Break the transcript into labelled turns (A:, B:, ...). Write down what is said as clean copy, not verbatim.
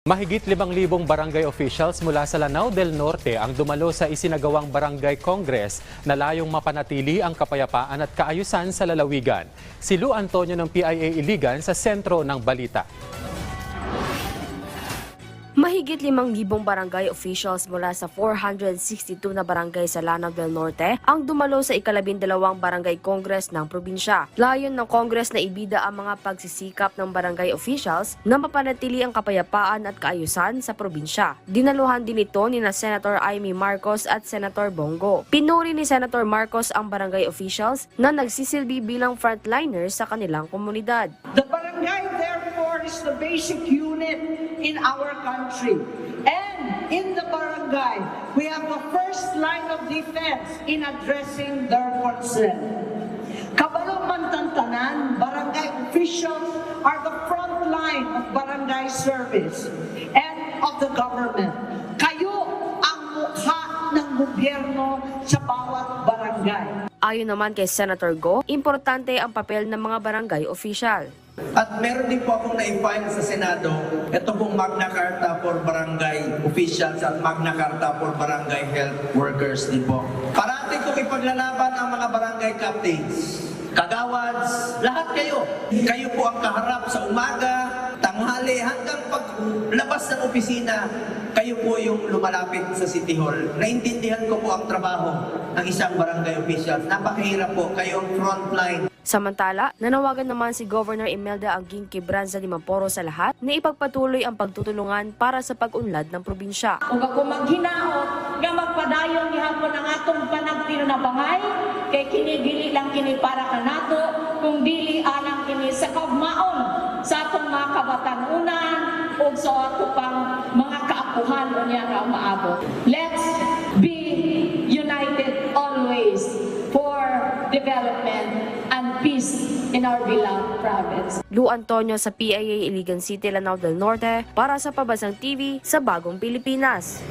A: Mahigit 5,000 barangay officials mula sa Lanao del Norte ang dumalo sa isinagawang Barangay Congress na layong mapanatili ang kapayapaan at kaayusan sa lalawigan. Si Lu Antonio ng PIA Iligan sa sentro ng balita.
B: Mahigit 5,000 barangay officials mula sa 462 na barangay sa Lanao del Norte ang dumalo sa ika-12 Barangay Congress ng probinsya. Layon ng Congress na ibida ang mga pagsisikap ng barangay officials na mapanatili ang kapayapaan at kaayusan sa probinsya. Dinaluhan din ito ni Senator Amy Marcos at Senator Bongo. Pinuri ni Senator Marcos ang barangay officials na nagsisilbi bilang frontliners sa kanilang komunidad.
C: The barangay, therefore, is the basic unit in our country. And in the barangay, we have the first line of defense in addressing their concern. Kabalo man tantanan, barangay officials are the front line of barangay service and of the government. Kayo ang mukha ng gobyerno sa bawat barangay.
B: Ayon naman kay Senator Go, importante ang papel ng mga barangay official.
D: At meron din po akong na-file sa Senado, ito pong Magna Carta for Barangay Officials at Magna Carta for Barangay Health Workers din po. Parati kong ipaglalaban ang mga barangay captains, kagawads, lahat kayo. Kayo po ang kaharap sa umaga, tanghali, hanggang paglabas ng opisina, kayo po yung lumalapit sa City Hall. Naintindihan ko po ang trabaho ng isang barangay officials. Napakahirap po, kayo ang frontline.
B: Samantala, nanawagan naman si Governor Imelda Anguin Quebranza Limamporo sa lahat na ipagpatuloy ang pagtutulungan para sa pag-unlad ng probinsya.
E: Kung ako maghinaot, nga magpadayon gihapon ang atong panagtino na bangay, kay kinigili lang kini para kanato, kung dili alang kini sa kagmaon sa atong mga kabatanunan o sa ato pang mga kaapuhan o niya nga maabot. Let's be united always for development and peace in our beloved province.
B: Lu Antonio sa PIA Iligan City, Lanao del Norte para sa Pabasang TV sa Bagong Pilipinas.